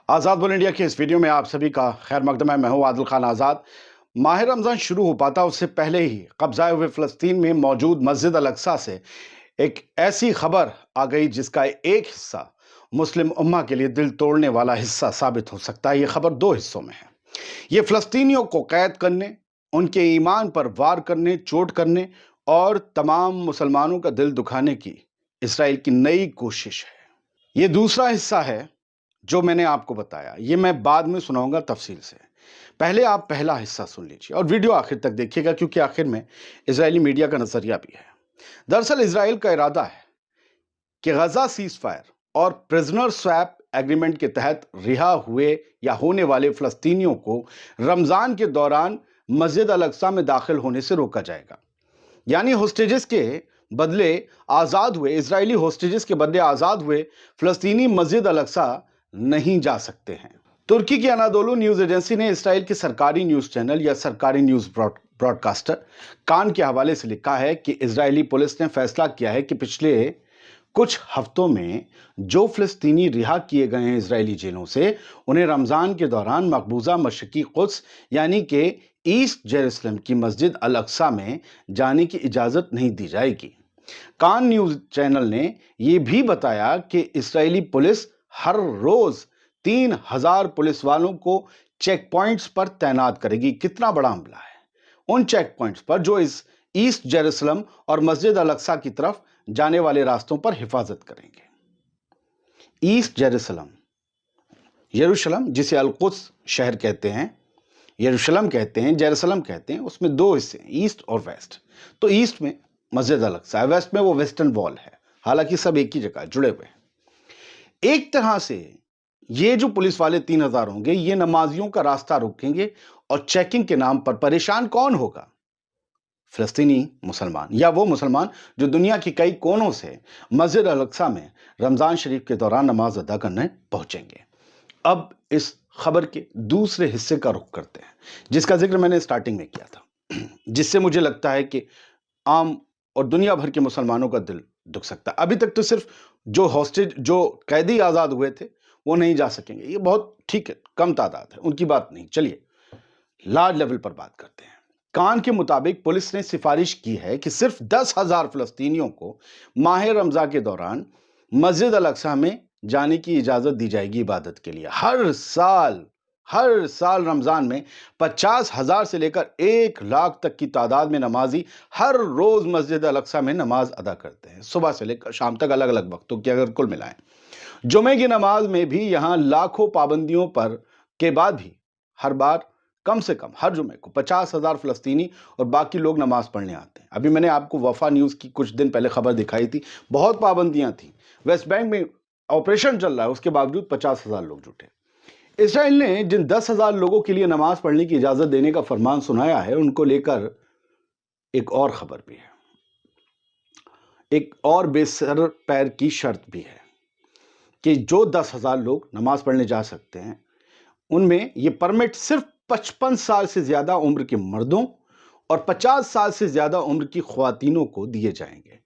आज़ाद बोल इंडिया के इस वीडियो में आप सभी का खैर मकदम है। मैं हूं आदिल खान आज़ाद। माह रमज़ान शुरू हो पाता उससे पहले ही कब्ज़ाए हुए फ़लस्तीन में मौजूद मस्जिद अल अक्सा से एक ऐसी खबर आ गई जिसका एक हिस्सा मुस्लिम उम्मा के लिए दिल तोड़ने वाला हिस्सा साबित हो सकता है। ये खबर दो हिस्सों में है। ये फ़लस्तीनियों को कैद करने, उनके ईमान पर वार करने, चोट करने और तमाम मुसलमानों का दिल दुखाने की इसराइल की नई कोशिश है। ये दूसरा हिस्सा है जो मैंने आपको बताया, ये मैं बाद में सुनाऊंगा तफसील से। पहले आप पहला हिस्सा सुन लीजिए और वीडियो आखिर तक देखिएगा, क्योंकि आखिर में इजरायली मीडिया का नजरिया भी है। दरअसल इजराइल का इरादा है कि गजा सीज फायर और प्रिजनर स्वैप एग्रीमेंट के तहत रिहा हुए या होने वाले फलस्तीनियों को रमजान के दौरान मस्जिद अल अक्सा में दाखिल होने से रोका जाएगा। यानी होस्टेजेस के बदले आजाद हुए, इजरायली होस्टेजेस के बदले आजाद हुए फलस्तीनी मस्जिद अल अक्सा नहीं जा सकते हैं। तुर्की की अनादोलू न्यूज एजेंसी ने इसराइल के सरकारी न्यूज चैनल या सरकारी न्यूज ब्रॉडकास्टर कान के हवाले से लिखा है कि इजरायली पुलिस ने फैसला किया है कि पिछले कुछ हफ्तों में जो फिलिस्तीनी रिहा किए गए हैं इजरायली जेलों से, उन्हें रमजान के दौरान मकबूजा मशरकी कुद्स यानी कि ईस्ट जेरूसलम की मस्जिद अल अक्सा में जाने की इजाजत नहीं दी जाएगी। कान न्यूज चैनल ने यह भी बताया कि इस्राएली पुलिस हर रोज 3000 पुलिस वालों को चेक पॉइंट्स पर तैनात करेगी। कितना बड़ा हमला है! उन चेक पॉइंट्स पर जो इस ईस्ट जेरूसलम और मस्जिद अल अक्सा की तरफ जाने वाले रास्तों पर हिफाजत करेंगे। ईस्ट जेरूसलम, यरूशलम जिसे अल कुद्स शहर कहते हैं, यरूशलम कहते हैं, जेरूसलम कहते हैं, उसमें दो हिस्से हैं, ईस्ट और वेस्ट। तो ईस्ट में मस्जिद अल अक्सा है, वेस्ट में वो वेस्टर्न वॉल है। हालांकि सब एक ही जगह जुड़े हुए हैं। एक तरह से ये जो पुलिस वाले 3000 होंगे, ये नमाजियों का रास्ता रोकेंगे और चेकिंग के नाम पर परेशान कौन होगा? फिलिस्तीनी मुसलमान, या वो मुसलमान जो दुनिया के कई कोनों से मस्जिद अल अक्सा में रमजान शरीफ के दौरान नमाज अदा करने पहुंचेंगे। अब इस खबर के दूसरे हिस्से का रुख करते हैं, जिसका जिक्र मैंने स्टार्टिंग में किया था, जिससे मुझे लगता है कि आम और दुनिया भर के मुसलमानों का दिल दुख सकता है। अभी तक तो सिर्फ जो हॉस्टेज, जो कैदी आजाद हुए थे, वो नहीं जा सकेंगे। ये बहुत ठीक है, कम तादाद है, उनकी बात नहीं। चलिए लार्ज लेवल पर बात करते हैं। कान के मुताबिक पुलिस ने सिफारिश की है कि सिर्फ 10,000 फिलिस्तीनियों को माह रमजान के दौरान मस्जिद अल अक्सा में जाने की इजाजत दी जाएगी इबादत के लिए। हर साल रमजान में 50,000 से लेकर 1 लाख तक की तादाद में नमाजी हर रोज मस्जिद अल अक्सा में नमाज अदा करते हैं, सुबह से लेकर शाम तक, अलग अलग वक्तों की अगर कुल मिलाएं। जुमे की नमाज में भी यहां लाखों पाबंदियों पर के बाद भी हर बार कम से कम हर जुमे को 50,000 फिलिस्तीनी और बाकी लोग नमाज पढ़ने आते हैं। अभी मैंने आपको वफा न्यूज की कुछ दिन पहले खबर दिखाई थी, बहुत पाबंदियां थी। वेस्ट बैंक में ऑपरेशन चल रहा है, उसके बावजूद 50,000 लोग जुटे। इसराइल ने जिन 10,000 लोगों के लिए नमाज पढ़ने की इजाजत देने का फरमान सुनाया है, उनको लेकर एक और खबर भी है, एक और बेसर पैर की शर्त भी है कि जो 10,000 लोग नमाज पढ़ने जा सकते हैं, उनमें ये परमिट सिर्फ 55 साल से ज्यादा उम्र के मर्दों और 50 साल से ज्यादा उम्र की ख्वातीनों को दिए जाएंगे।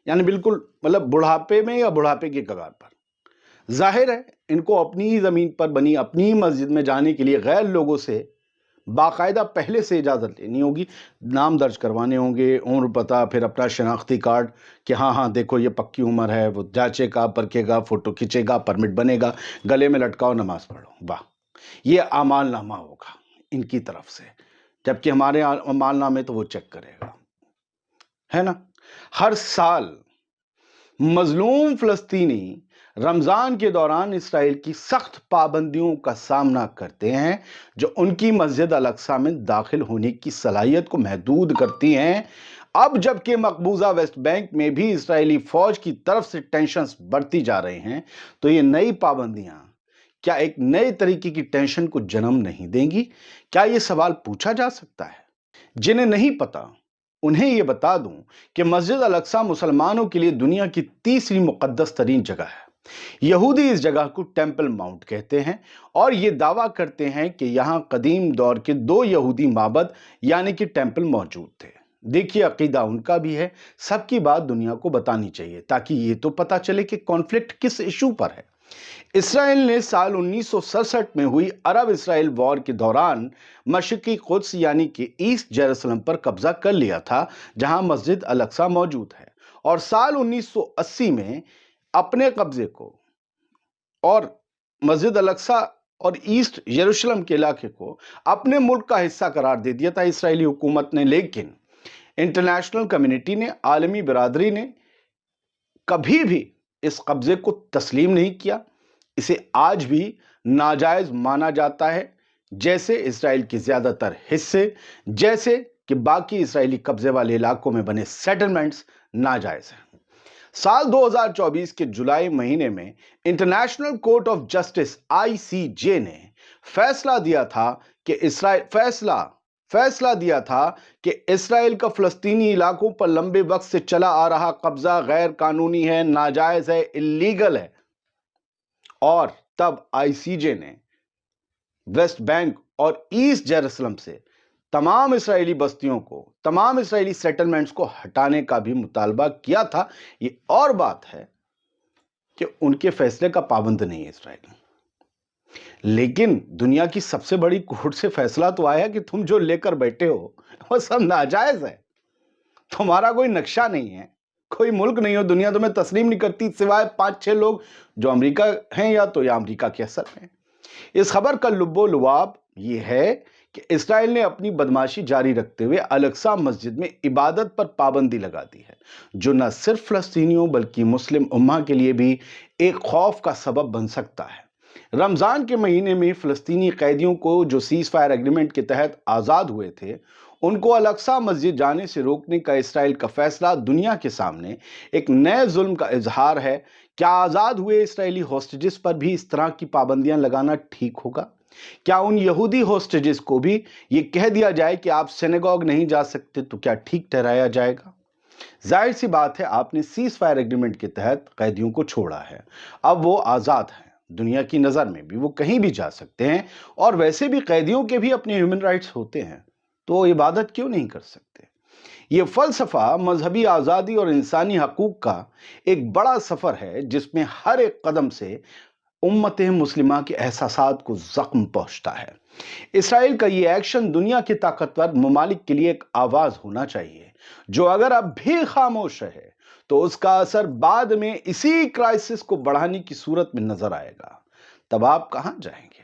यानी बिल्कुल मतलब बुढ़ापे में या बुढ़ापे के कगार पर। जाहिर है इनको अपनी ही जमीन पर बनी अपनी ही मस्जिद में जाने के लिए गैर लोगों से बाकायदा पहले से इजाजत लेनी होगी, नाम दर्ज करवाने होंगे, उम्र पता, फिर अपना शनाख्ती कार्ड कि हाँ हाँ देखो ये पक्की उम्र है, वो जांचेगा, परखेगा, फोटो खींचेगा, परमिट बनेगा, गले में लटकाओ, नमाज पढ़ो। वाह, ये अमालनामा होगा इनकी तरफ से, जबकि हमारे अमालनामे तो वो चेक करेगा, है ना। हर साल मजलूम फिलिस्तीनी रमजान के दौरान इसराइल की सख्त पाबंदियों का सामना करते हैं, जो उनकी मस्जिद अल अक्सा में दाखिल होने की सलाहियत को महदूद करती हैं। अब जबकि मकबूजा वेस्ट बैंक में भी इसराइली फौज की तरफ से टेंशन्स बढ़ती जा रहे हैं, तो ये नई पाबंदियां क्या एक नए तरीके की टेंशन को जन्म नहीं देंगी? क्या यह सवाल पूछा जा सकता है? जिन्हें नहीं पता उन्हें यह बता दूं कि मस्जिद अल अक्सा मुसलमानों के लिए दुनिया की तीसरी मुकद्दस तरीन जगह है। यहूदी इस जगह को टेंपल माउंट कहते हैं और ये दावा करते हैं कि यहां कदीम दौर के 2 यहूदी माबद यानी कि टेंपल मौजूद थे। देखिए अकीदा उनका भी है, सबकी बात दुनिया को बतानी चाहिए ताकि ये तो पता चले कि कॉन्फ्लिक्ट किस इशू पर है। इसराइल ने साल 1967 में हुई अरब इसराइल वॉर के दौरान मशरिकी कुद्स यानी कि ईस्ट जेरूसलम पर कब्जा कर लिया था, जहां मस्जिद अल अक्सा मौजूद है, और साल 1980 में अपने कब्जे को और मस्जिद अल अक्सा और ईस्ट यरूशलेम के इलाके को अपने मुल्क का हिस्सा करार दे दिया था इसराइली हुकूमत ने। लेकिन इंटरनेशनल कम्युनिटी ने, आलमी बिरादरी ने कभी भी इस कब्जे को तस्लीम नहीं किया। इसे आज भी नाजायज माना जाता है, जैसे इसराइल के ज्यादातर हिस्से, जैसे कि बाकी इसराइली कब्जे वाले इलाकों में बने सेटलमेंट्स नाजायज हैं। साल 2024 के जुलाई महीने में international court of justice (ICJ) ने फैसला दिया था कि इसराइल का फलस्तीनी इलाकों पर लंबे वक्त से चला आ रहा कब्जा गैर कानूनी है, नाजायज है, इल्लीगल है। और तब ICJ ने वेस्ट बैंक और ईस्ट जेरूसलम से तमाम इसराइली बस्तियों को, तमाम इसराइली सेटलमेंट्स को हटाने का भी मुतालबा किया था। ये और बात है कि उनके फैसले का पाबंद नहीं है इसराइल, लेकिन दुनिया की सबसे बड़ी कोर्ट से फैसला तो आया कि तुम जो लेकर बैठे हो वो सब नाजायज है, तुम्हारा कोई नक्शा नहीं है, कोई मुल्क नहीं हो, दुनिया तुम्हें तस्लीम नहीं करती सिवाय 5-6 लोग जो अमेरिका हैं या अमेरिका के असर में। इस खबर का लुब्बो लुआब ये है कि इसराइल ने अपनी बदमाशी जारी रखते हुए अल अक्सा मस्जिद में इबादत पर पाबंदी लगा दी है, जो न सिर्फ फलस्तीनियों बल्कि मुस्लिम उम्मा के लिए भी एक खौफ का सबब बन सकता है। रमजान के महीने में फलस्तीनी कैदियों को जो सीज फायर एग्रीमेंट के तहत आजाद हुए थे, उनको अल अक्सा मस्जिद जाने से रोकने का इसराइल का फैसला दुनिया के सामने एक नए जुल्म का इजहार है। क्या आजाद हुए इसराइली होस्टेजेस पर भी इस तरह की पाबंदियां लगाना ठीक होगा? क्या उन यहूदी होस्टेजेस को भी ये कह दिया जाए कि आप सिनेगॉग नहीं जा सकते, तो क्या ठीक ठहराया जाएगा? जाहिर सी बात है, आपने सीज फायर एग्रीमेंट के तहत कैदियों को छोड़ा है, अब वो आजाद हैं, दुनिया की नजर में भी वो कहीं भी जा सकते हैं, और वैसे भी कैदियों के भी अपने ह्यूमन राइट्स होते हैं, तो वो इबादत क्यों नहीं कर सकते? ये फलसफा मजहबी आज़ादी और इंसानी हकूक का एक बड़ा सफ़र है, जिसमें हर एक कदम से उम्मत मुस्लिमा के एहसासात को जख्म पहुंचता है। इसराइल का ये एक्शन दुनिया के ताकतवर ममालिक के लिए एक आवाज़ होना चाहिए, जो अगर अब भी खामोश है तो उसका असर बाद में इसी क्राइसिस को बढ़ाने की सूरत में नजर आएगा। तब आप कहां जाएंगे?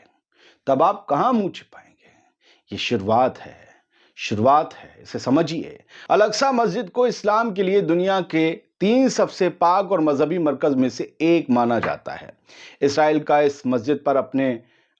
तब आप कहां मुंह छिपाएंगे? ये शुरुआत है, इसे समझिए। अल अक्सा मस्जिद को इस्लाम के लिए दुनिया के 3 सबसे पाक और मजहबी मरकज में से एक माना जाता है। इसराइल का इस मस्जिद पर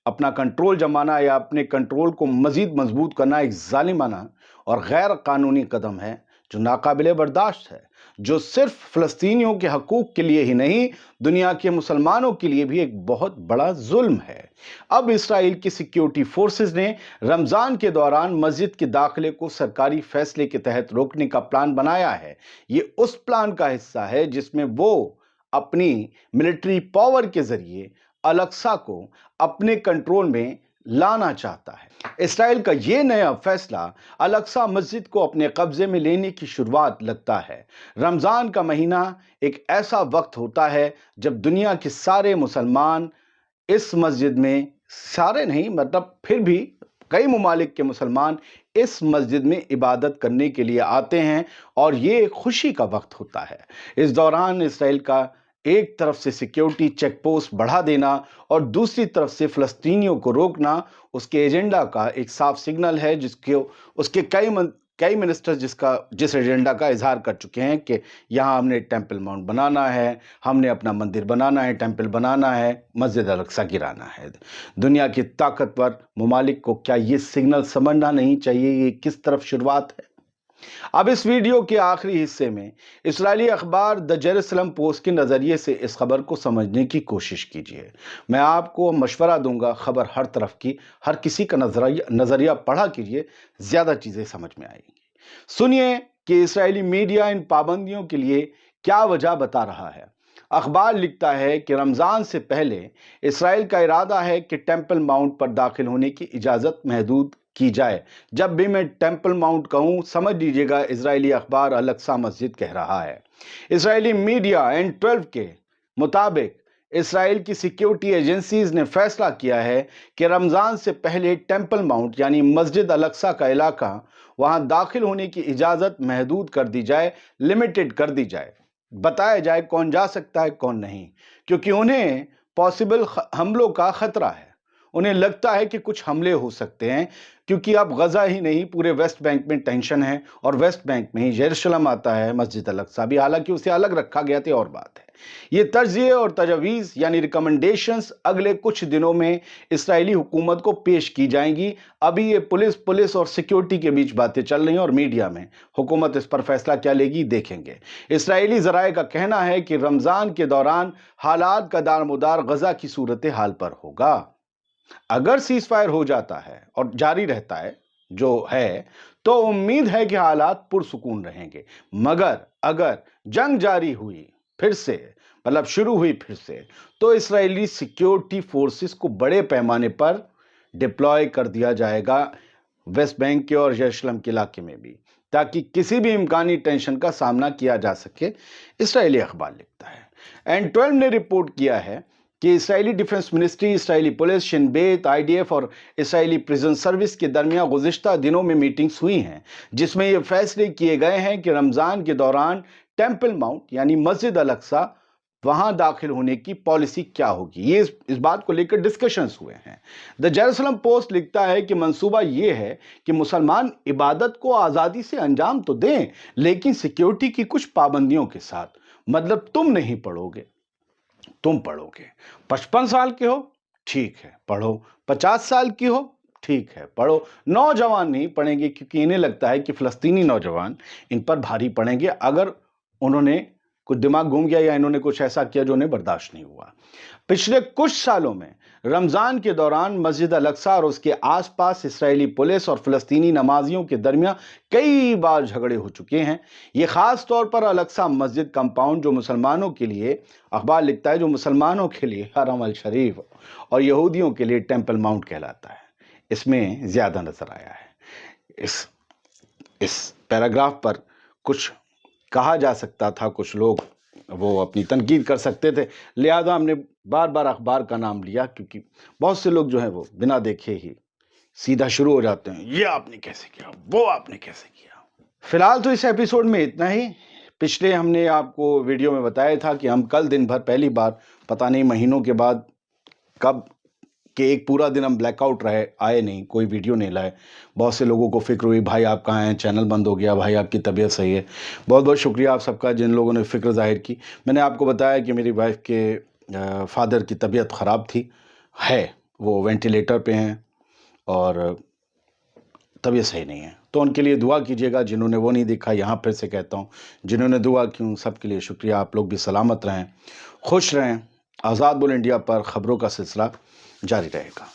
अपना कंट्रोल जमाना या अपने कंट्रोल को मजीद मजबूत करना एक जालिमाना और गैर कानूनी कदम है, जो नाकाबिले बर्दाश्त है, जो सिर्फ फलस्तीनियों के हकूक के लिए ही नहीं, दुनिया के मुसलमानों के लिए भी एक बहुत बड़ा जुल्म है। अब इसराइल की सिक्योरिटी फोर्सेस ने रमजान के दौरान मस्जिद के दाखिले को सरकारी फैसले के तहत रोकने का प्लान बनाया है। ये उस प्लान का हिस्सा है जिसमें वो अपनी मिलिट्री पावर के जरिए अल अक्सा को अपने कंट्रोल में लाना चाहता है। इसराइल का ये नया फैसला अल अक्सा मस्जिद को अपने कब्जे में लेने की शुरुआत लगता है। रमजान का महीना एक ऐसा वक्त होता है जब दुनिया के सारे मुसलमान इस मस्जिद में, सारे नहीं मतलब फिर भी कई ममालिक के मुसलमान इस मस्जिद में इबादत करने के लिए आते हैं, और ये खुशी का वक्त होता है। इस दौरान इसराइल का एक तरफ से सिक्योरिटी चेक पोस्ट बढ़ा देना और दूसरी तरफ से फलस्तीनियों को रोकना उसके एजेंडा का एक साफ सिग्नल है, उसके कई मिनिस्टर्स जिस एजेंडा का इजहार कर चुके हैं कि यहाँ हमने टेंपल माउंट बनाना है, हमने अपना मंदिर बनाना है, टेंपल बनाना है, मस्जिद अल अक्सा गिराना है। दुनिया के ताकतवर ममालिक को क्या ये सिग्नल समझना नहीं चाहिए ये किस तरफ शुरुआत है? अब इस वीडियो के आखिरी हिस्से में इस्राएली अखबार द जेरूसलम पोस्ट के नज़रिए से इस खबर को समझने की कोशिश कीजिए। मैं आपको मशवरा दूंगा, खबर हर तरफ की, हर किसी का नज़रिया पढ़ा कीजिए, ज़्यादा चीज़ें समझ में आएंगी। सुनिए कि इस्राएली मीडिया इन पाबंदियों के लिए क्या वजह बता रहा है। अखबार लिखता है कि रमज़ान से पहले इसराइल का इरादा है कि टेंपल माउंट पर दाखिल होने की इजाज़त महदूद की जाए। जब भी मैं टेंपल माउंट कहूं, समझ लीजिएगा इजरायली अखबार अल अक्सा मस्जिद कह रहा है। इजरायली मीडिया N12 के मुताबिक اسرائیل کی سیکیورٹی ایجنسیز نے فیصلہ کیا ہے کہ رمضان سے پہلے ٹیمپل ماؤنٹ یعنی مسجد الاقصی کا علاقہ وہاں داخل ہونے کی اجازت محدود کر دی جائے، لمیٹڈ کر دی جائے، بتایا جائے کون جا سکتا ہے کون نہیں، کیونکہ انہیں پاسبل حملوں کا خطرہ ہے۔ انہیں لگتا ہے کہ کچھ حملے ہو سکتے ہیں، کیونکہ اب غزہ ہی نہیں پورے ویسٹ بینک میں ٹینشن ہے، اور ویسٹ بینک میں ہی یروشلم آتا ہے، مسجد الاقصی بھی، حالانکہ اسے الگ رکھا گیا تھا، اور بات ہے۔ یہ تجزیے اور تجاویز یعنی ریکمنڈیشنز اگلے کچھ دنوں میں اسرائیلی حکومت کو پیش کی جائیں گی۔ ابھی یہ پولیس اور سیکیورٹی کے بیچ باتیں چل رہی ہیں، اور میڈیا میں حکومت اس پر فیصلہ کیا لے گی دیکھیں گے۔ اسرائیلی ذرائع کا کہنا ہے کہ رمضان کے دوران حالات کا دارمدار غزہ کی صورتحال پر ہوگا۔ اگر سیز فائر ہو جاتا ہے اور جاری رہتا ہے جو ہے، تو امید ہے کہ حالات پرسکون رہیں گے، مگر اگر جنگ جاری ہوئی پھر سے، شروع ہوئی پھر سے، تو اسرائیلی سیکیورٹی فورسز کو بڑے پیمانے پر ڈپلوائے کر دیا جائے گا ویسٹ بینک کے اور یروشلم کے علاقے میں بھی، تاکہ کسی بھی امکانی ٹینشن کا سامنا کیا جا سکے، اسرائیلی اخبار لکھتا ہے۔ N12 نے رپورٹ کیا ہے کہ اسرائیلی ڈیفنس منسٹری، اسرائیلی پولیس، شن بیت، IDF اور اسرائیلی پریزن سروس کے درمیان گزشتہ دنوں میں میٹنگز ہوئی ہیں، جس میں یہ فیصلے کیے گئے ہیں کہ رمضان کے دوران ٹیمپل ماؤنٹ یعنی مسجد الاقصی وہاں داخل ہونے کی پالیسی کیا ہوگی۔ یہ اس بات کو لے کر ڈسکشنز ہوئے ہیں۔ دا جیروسلم پوسٹ لکھتا ہے کہ منصوبہ یہ ہے کہ مسلمان عبادت کو آزادی سے انجام تو دیں، لیکن سیکیورٹی کی کچھ پابندیوں کے ساتھ۔ مطلب تم نہیں پڑھو گے، تم پڑھو گے، 55 سال کے ہو ٹھیک ہے پڑھو، 50 سال کی ہو ٹھیک ہے پڑھو، نوجوان نہیں پڑھیں گے، کیونکہ انہیں لگتا ہے کہ فلسطینی نوجوان ان پر بھاری پڑیں گے اگر انہوں نے کچھ دماغ گھوم گیا یا انہوں نے کچھ ایسا کیا جو انہیں برداشت نہیں ہوا۔ پچھلے کچھ سالوں میں رمضان کے دوران مسجد الاقصی اور اس کے آس پاس اسرائیلی پولیس اور فلسطینی نمازیوں کے درمیان کئی بار جھگڑے ہو چکے ہیں۔ یہ خاص طور پر الاقصی مسجد کمپاؤنڈ جو مسلمانوں کے لیے، اخبار لکھتا ہے، جو مسلمانوں کے لیے حرم الشریف اور یہودیوں کے لیے ٹیمپل ماؤنٹ کہلاتا ہے، اس میں زیادہ نظر آیا ہے۔ اس پیراگراف پر کچھ کہا جا سکتا تھا، کچھ لوگ وہ اپنی تنقید کر سکتے تھے، لہذا ہم نے بار بار اخبار کا نام لیا، کیونکہ بہت سے لوگ جو ہیں وہ بنا دیکھے ہی سیدھا شروع ہو جاتے ہیں، یہ آپ نے کیسے کیا، وہ آپ نے کیسے کیا۔ فی الحال تو اس ایپیسوڈ میں اتنا ہی۔ پچھلے ہم نے آپ کو ویڈیو میں بتایا تھا کہ ہم کل دن بھر پہلی بار پتہ نہیں مہینوں کے بعد کب کہ ایک پورا دن ہم بلیک آؤٹ رہے، آئے نہیں، کوئی ویڈیو نہیں لائے۔ بہت سے لوگوں کو فکر ہوئی، بھائی آپ کہاں ہیں، چینل بند ہو گیا، بھائی آپ کی طبیعت صحیح ہے۔ بہت بہت شکریہ آپ سب کا جن لوگوں نے فکر ظاہر کی۔ میں نے آپ کو بتایا کہ میری وائف کے فادر کی طبیعت خراب تھی، وہ وینٹیلیٹر پہ ہیں اور طبیعت صحیح نہیں ہے، تو ان کے لیے دعا کیجیے گا۔ جنہوں نے وہ نہیں دیکھا، یہاں پھر سے کہتا ہوں، جنہوں نے دعا کی سب کے لیے شکریہ۔ آپ لوگ بھی سلامت رہیں، خوش رہیں۔ آزاد بول انڈیا پر خبروں کا سلسلہ جاری رہے گا۔